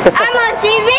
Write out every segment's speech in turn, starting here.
I'm on TV!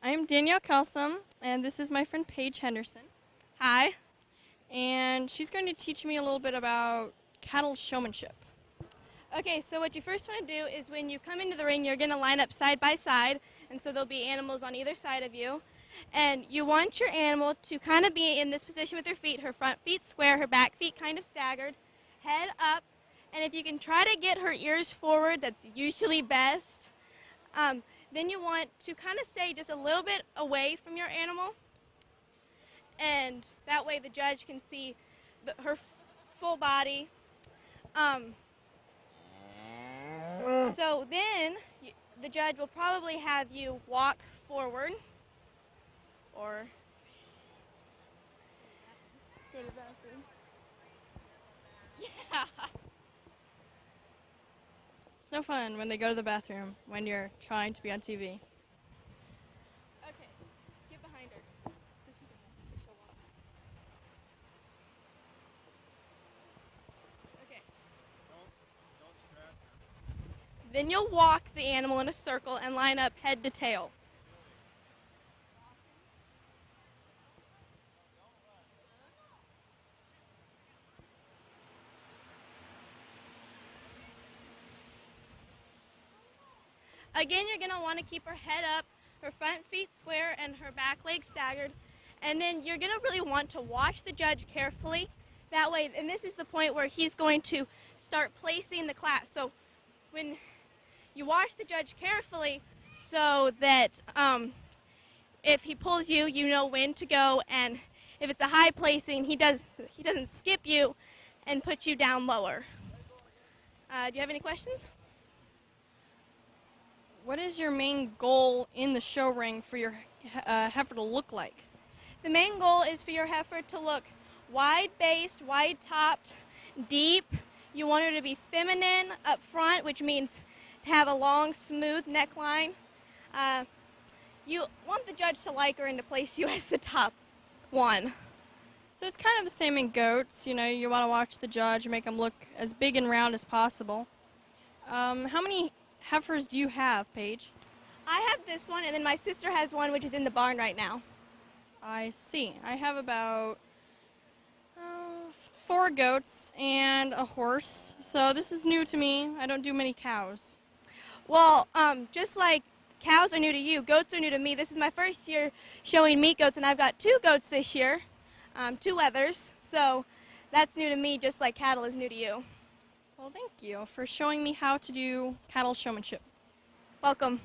I'm Danielle Kelsum, and this is my friend Paige Henderson. Hi. And she's going to teach me a little bit about cattle showmanship. Okay, so what you first want to do is when you come into the ring, you're going to line up side by side, and so there'll be animals on either side of you. And you want your animal to kind of be in this position with her feet, her front feet square, her back feet kind of staggered, head up, and if you can try to get her ears forward, that's usually best. Then you want to kind of stay just a little bit away from your animal, and that way the judge can see her full body. So then the judge will probably have you walk forward or go to the bathroom. Yeah. It's no fun when they go to the bathroom when you're trying to be on TV. Okay, get behind her. So she'll walk. Okay. Don't scratch her. Then you'll walk the animal in a circle and line up head to tail. Again, you're going to want to keep her head up, her front feet square, and her back legs staggered. And then you're going to really want to watch the judge carefully. That way, and this is the point where he's going to start placing the class. So when you watch the judge carefully so that if he pulls you, you know when to go. And if it's a high placing, he doesn't skip you and put you down lower. Do you have any questions? What is your main goal in the show ring for your heifer to look like? The main goal is for your heifer to look wide-based, wide-topped, deep. You want her to be feminine up front, which means to have a long, smooth neckline. You want the judge to like her and to place you as the top one. So it's kind of the same in goats. You know, you want to watch the judge, make them look as big and round as possible. How many heifers do you have, Paige? I have this one, and then my sister has one, which is in the barn right now. I see. I have about 4 goats and a horse. So this is new to me. I don't do many cows. Well, just like cows are new to you, goats are new to me. This is my first year showing meat goats, and I've got 2 goats this year. two weathers. So that's new to me, just like cattle is new to you. Well, thank you for showing me how to do cattle showmanship. Welcome.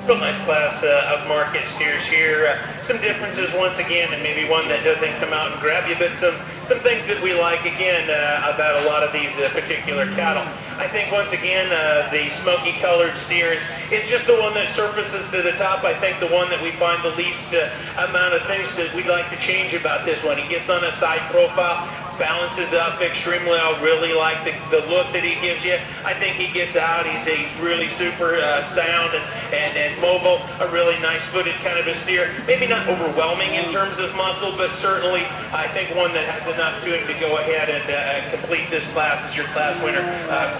Real nice class of market steers here. Some differences once again, and maybe one that doesn't come out and grab you, but some things that we like again about a lot of these particular cattle. I think once again the smoky colored steers, it's just the one that surfaces to the top. I think the one that we find the least amount of things that we'd like to change about this one. He gets on a side profile, balances up extremely well. Really like the look that he gives you. I think he gets out. He's really super sound and mobile. A really nice footed kind of a steer. Maybe not overwhelming in terms of muscle, but certainly I think one that has enough to him to go ahead and complete this class as your class winner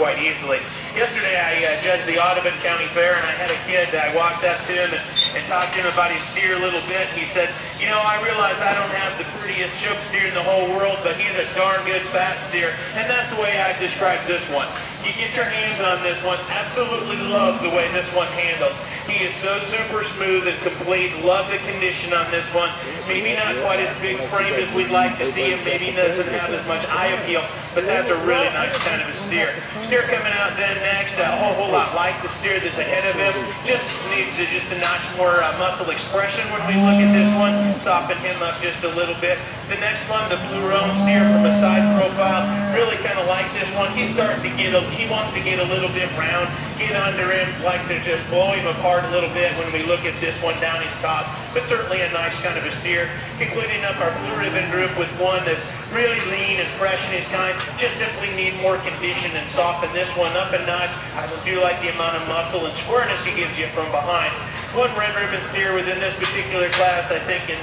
quite easily. Yesterday I judged the Audubon County Fair, and I had a kid. I walked up to him and talked to him about his steer a little bit. He said, you know, I realize I don't have the prettiest choke steer in the whole world, but he's a darn good fat steer, and that's the way I describe this one. You get your hands on this one. Absolutely love the way this one handles. He is so super smooth and complete. Love the condition on this one. Maybe not quite as big frame as we'd like to see him. Maybe doesn't have as much eye appeal, but that's a really nice kind of a steer. Steer coming out then next, a whole lot like the steer that's ahead of him. Just needs just a notch more muscle expression when we look at this one. Soften him up just a little bit. The next one, the Blue Roan steer from a side profile. Really kind of like this one. He's starting to get he wants to get a little bit round, get under him, like to just blow him apart a little bit when we look at this one down his top. But certainly a nice kind of a steer. Concluding up our blue ribbon group with one that's really lean and fresh in his kind. Just simply need more condition and soften this one up a notch. I do like the amount of muscle and squareness he gives you from behind. One red ribbon steer within this particular class, I think in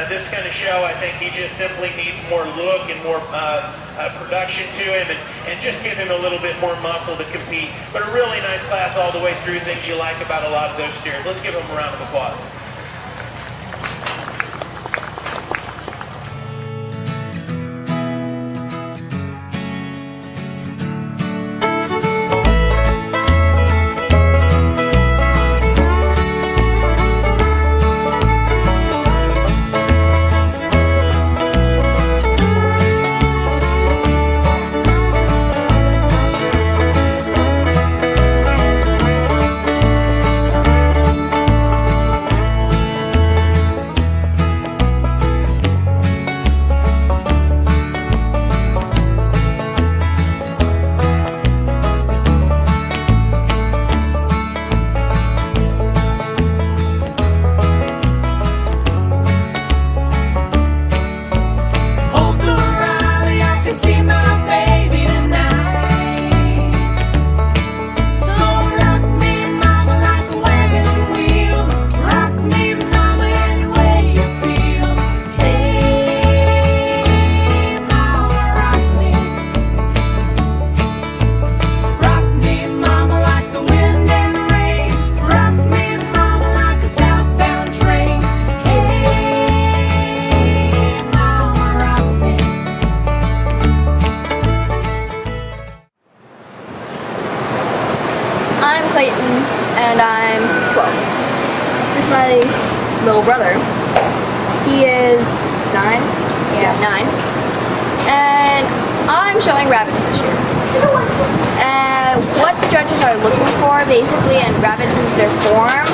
this kind of show, I think he just simply needs more look and more production to him and just give him a little bit more muscle to compete. But a really nice class all the way through, things you like about a lot of those steers. Let's give him a round of applause. And I'm 12. This is my little brother. He is 9. Yeah, 9. And I'm showing rabbits this year. And what the judges are looking for basically in rabbits is their form,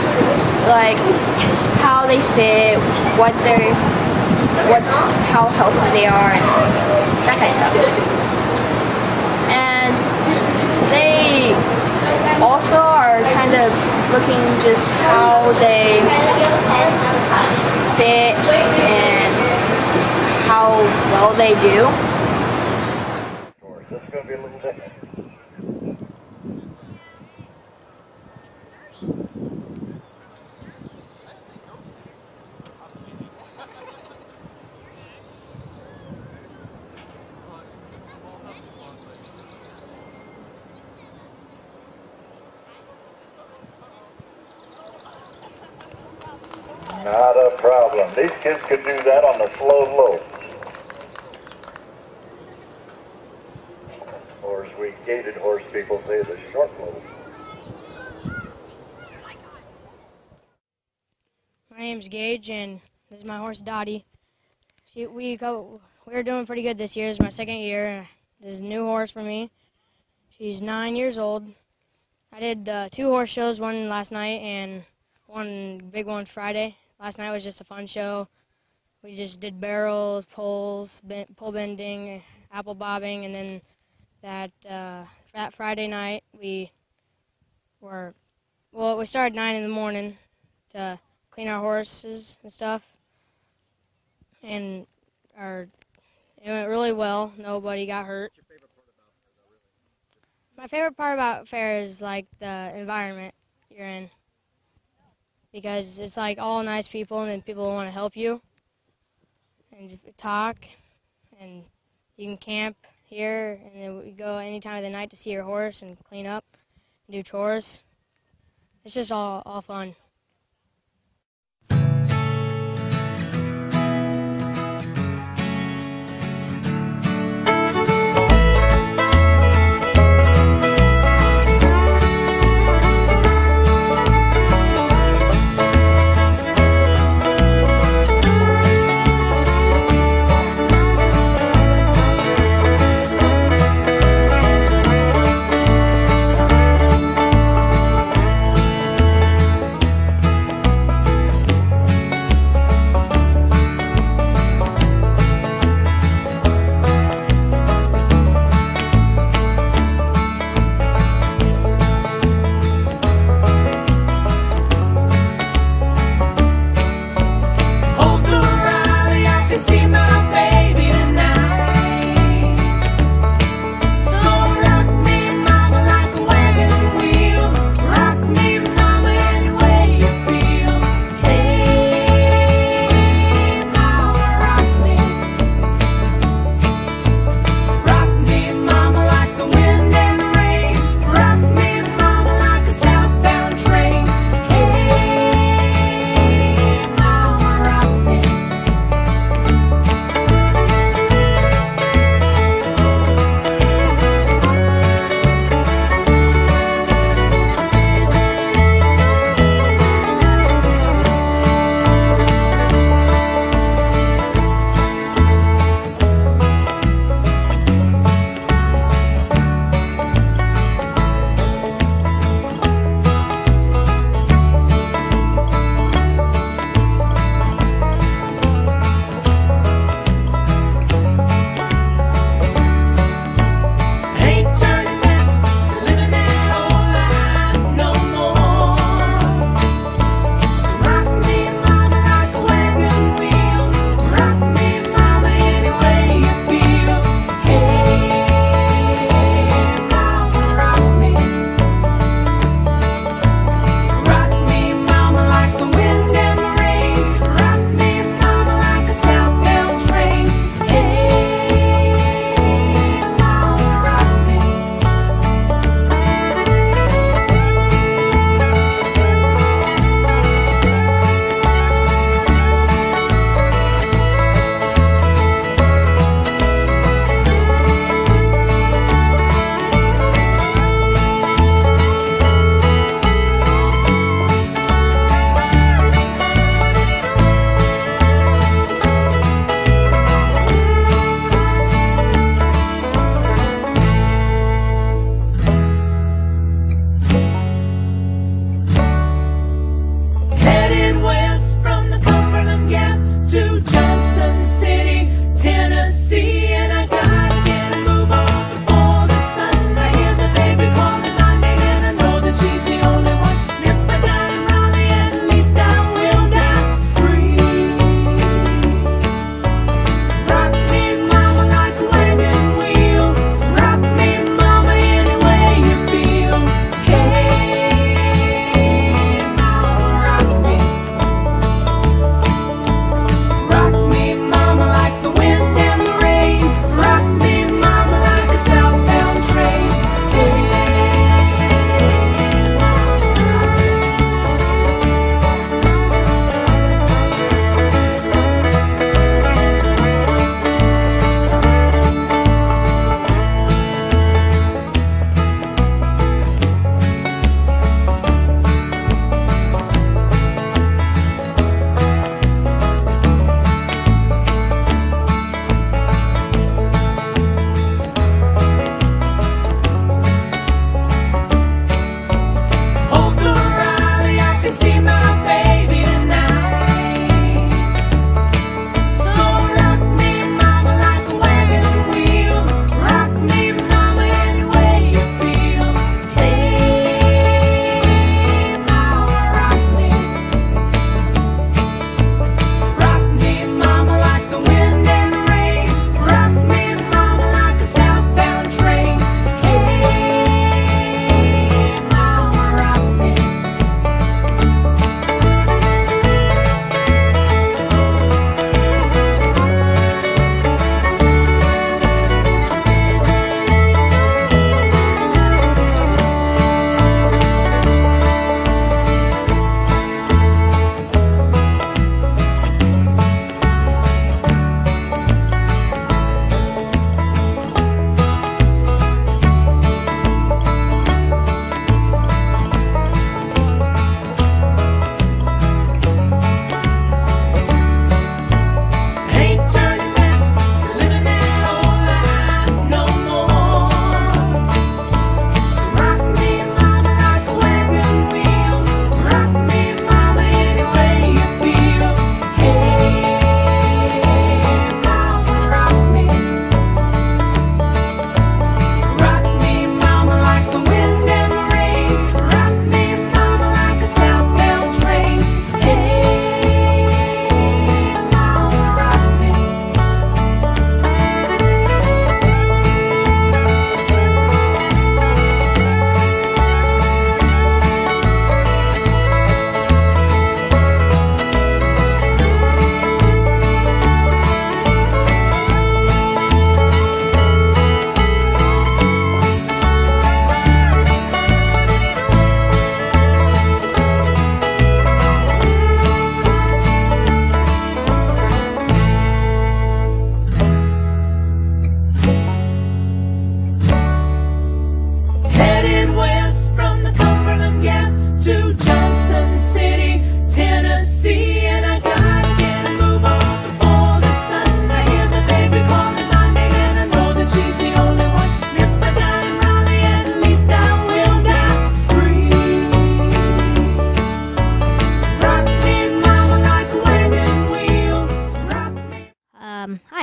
like how they sit, how healthy they are, and that kind of stuff. And they also are kind of looking just how they sit, well they do. This is going to be a little different. Not a problem. These kids could do that on the slow low. Or as we gated horse people say, the short low. My name's Gage, and this is my horse Dottie. We were doing pretty good this year. It's my second year. This is a new horse for me. She's 9 years old. I did 2 horse shows, one last night and one big one Friday. Last night was just a fun show. We just did barrels, poles, pole bending, apple bobbing, and then that Friday night we started 9 in the morning to clean our horses and stuff, and it went really well. Nobody got hurt. My favorite part about fair is like the environment you're in, because it's like all nice people and then people want to help you and talk, and you can camp here and then we go any time of the night to see your horse and clean up and do chores. It's just all fun.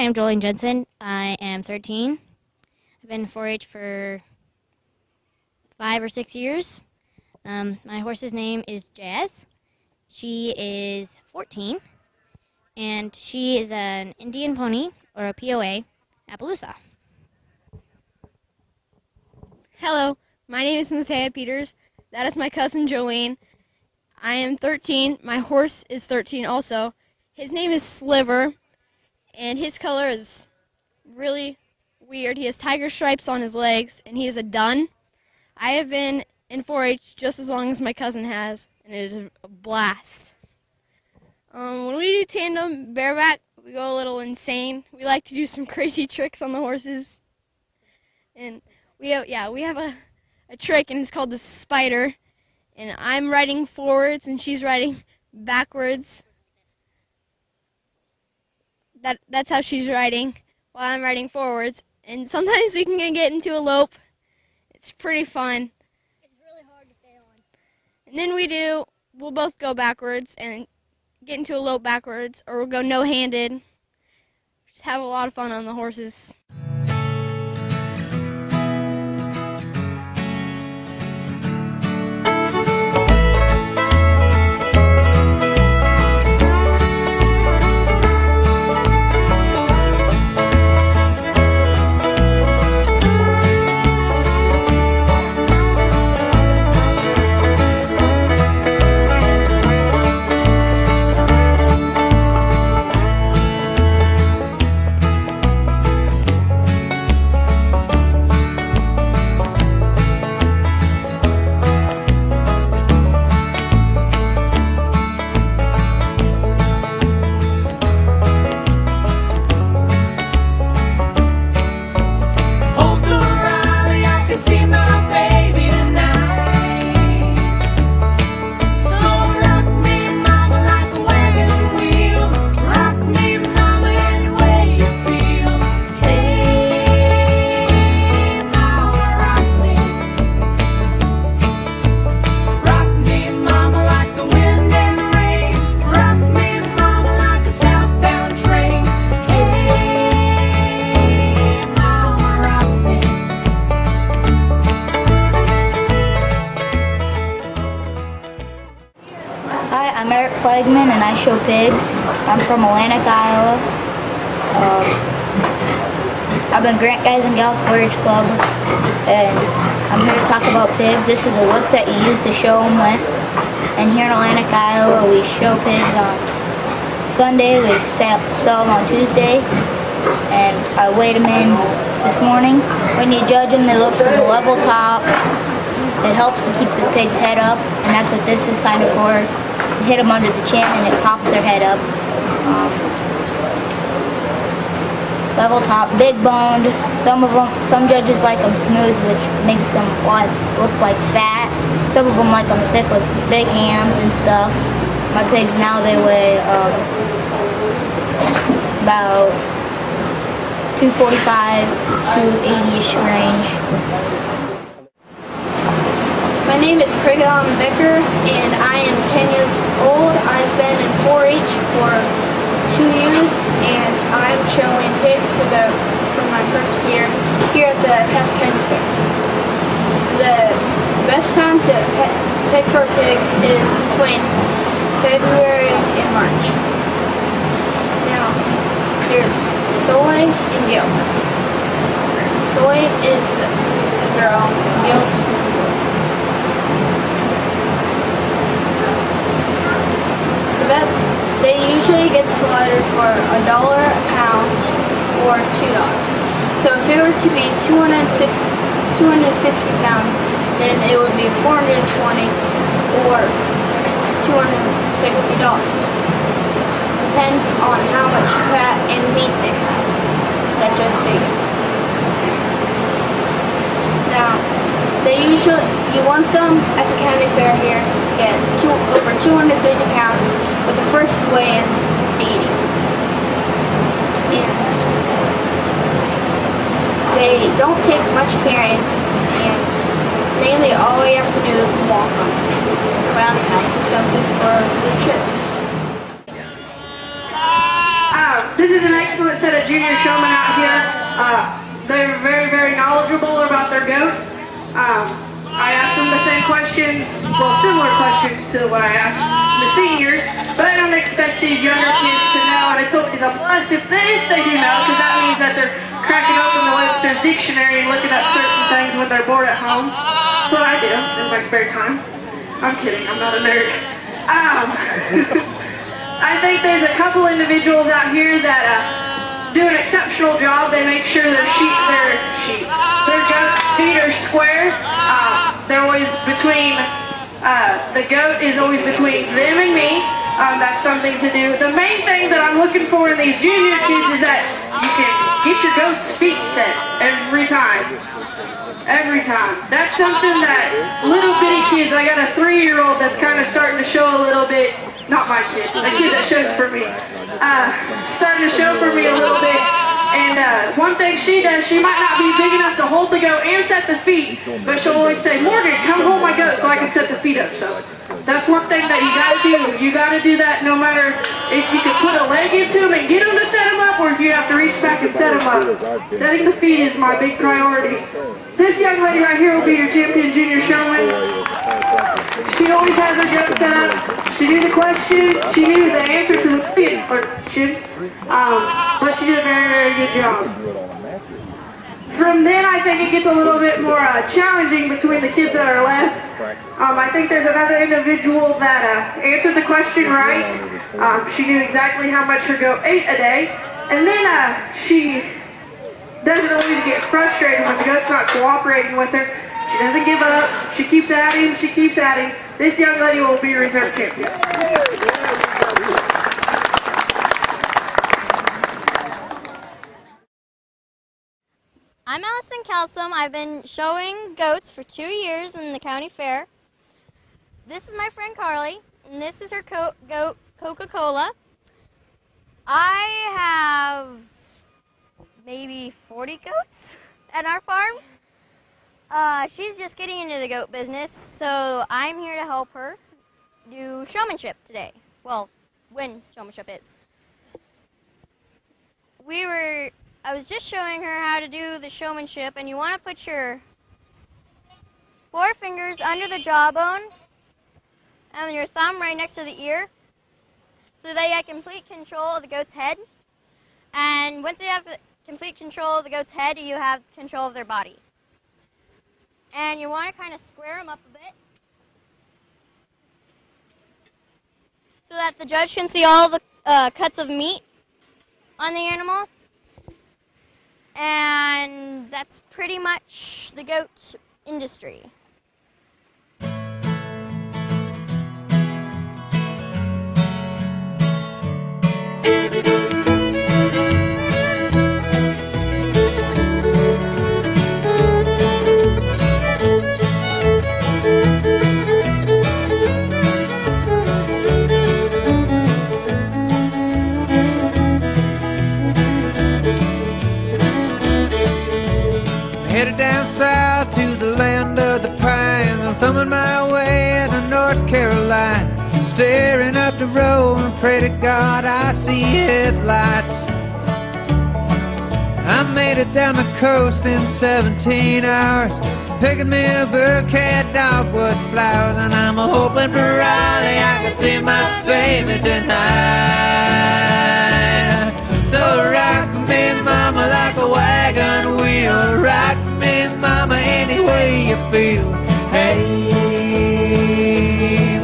am Jolene Jensen. I am 13. I've been in 4-H for 5 or 6 years. My horse's name is Jazz. She is 14, and she is an Indian pony, or a POA, Appaloosa. Hello, my name is Messiah Peters. That is my cousin Jolene. I am 13. My horse is 13 also. His name is Sliver, and his color is really weird. He has tiger stripes on his legs, and he is a dun. I have been in 4-H just as long as my cousin has, and it is a blast. When we do tandem bareback, we go a little insane. We like to do some crazy tricks on the horses. And we have a trick, and it's called the spider. And I'm riding forwards, and she's riding backwards. That's how she's riding, while I'm riding forwards. And sometimes we can get into a lope. It's pretty fun. It's really hard to stay on. And then we'll both go backwards and get into a lope backwards, or we'll go no-handed. Just have a lot of fun on the horses. I'm Eric Plagman, and I show pigs. I'm from Atlantic, Iowa. I'm in Grant Guys and Gals 4-H Club, and I'm here to talk about pigs. This is a whip that you use to show them with. And here in Atlantic, Iowa, we show pigs on Sunday. We sell them on Tuesday, and I weighed them in this morning. When you judge them, they look from the level top. It helps to keep the pig's head up, and that's what this is kind of for. Hit them under the chin and it pops their head up. Level top, big boned. Some judges like them smooth, which makes them look like fat. Some of them like them thick with big hams and stuff. My pigs now, they weigh about 245 to 80-ish range. My name is Craig Allen Becker, and I am 10 years old. I've been in 4-H for 2 years, and I'm showing pigs for my first year here at the Cass County Fair. The best time to pick for pigs is between February and March. Now, there's Soy and Gilts. Soy is a girl, Gilts is a boy. They usually get slaughtered for $1 a pound or $2. So if it were to be 260 pounds, then it would be $420 or $260. Depends on how much fat and meat they have, such as bacon. Now, you want them at the county fair here to get over 230 pounds, with the first weigh-in 80. And they don't take much carrying, and mainly all we have to do is walk them around the house or something for the trips. This is an excellent set of junior showmen out here. They're very, very knowledgeable about their goat. I asked them the same questions, well, similar questions to what I asked the seniors, but I don't expect these younger kids to know, and it's always a plus if they do know, because that means that they're cracking open the Webster's Dictionary and looking up certain things when they're bored at home. That's what I do in my spare time. I'm kidding, I'm not a nerd. I think there's a couple individuals out here that do an exceptional job. They make sure their goat's feet are square. They're always between, the goat is always between them and me. That's something to do. The main thing that I'm looking for in these junior kids is that you can get your goat's feet set every time. Every time. That's something that little bitty kids, I got a 3-year-old that's kind of starting to show a little bit, not my kid, the kid that shows for me, starting to show for me a little bit. And one thing she does, she might not be big enough to hold the goat and set the feet, but she'll always say, Morgan, come hold my goat so I can set the feet up. So that's one thing that you gotta do. You gotta do that no matter if you can put a leg into them and get them to set them up, or if you have to reach back and set them up. Setting the feet is my big priority. This young lady right here will be your champion junior showman. She always has her goat set up. She knew the questions. She knew the answer to the question. But she did a very, very good job. From then, I think it gets a little bit more challenging between the kids that are left. I think there's another individual that answered the question right. She knew exactly how much her goat ate a day. And then she doesn't always get frustrated when the goat's not cooperating with her. She doesn't give up. She keeps adding. She keeps adding. This young lady will be reserve champion. I'm Allison Kalsom. I've been showing goats for 2 years in the county fair. This is my friend Carly, and this is her goat Coca-Cola. I have maybe 40 goats at our farm. She's just getting into the goat business, so I'm here to help her do showmanship today. Well, when showmanship is. I was just showing her how to do the showmanship, and you want to put your 4 fingers under the jawbone and your thumb right next to the ear so that you have complete control of the goat's head. And once you have complete control of the goat's head, you have control of their body. And you want to kind of square them up a bit so that the judge can see all the cuts of meat on the animal. And that's pretty much the goat industry. Headed down south to the land of the pines. I'm thumbing my way to North Carolina, staring up the road and pray to God I see headlights. I made it down the coast in 17 hours, picking me a bouquet of dogwood flowers, and I'm hoping for Raleigh I can see my baby tonight. So rock me, mama, like a wagon wheel. Rock me, mama, any way you feel. Hey,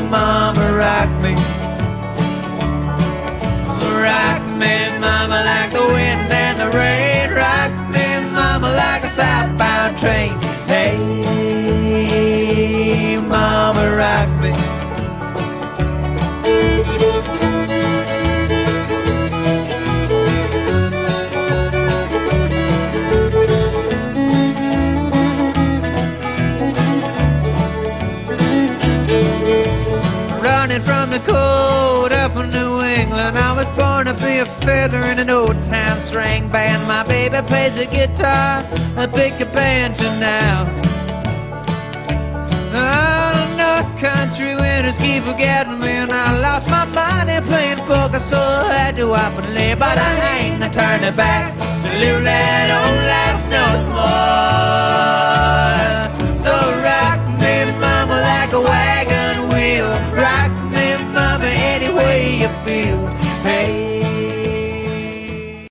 mama, rock me. Rock me, mama, like the wind and the rain. Rock me, mama, like a southbound train. Hey, mama, rock me. Running from the cold up in New England, I was born to be a fiddler in an old-time string band. My baby plays the guitar, I pick a banjo now. Oh, North Country winters keep forgetting me, and I lost my mind money playing poker, so I had to up and live. But I ain't turning back to live that old life no more.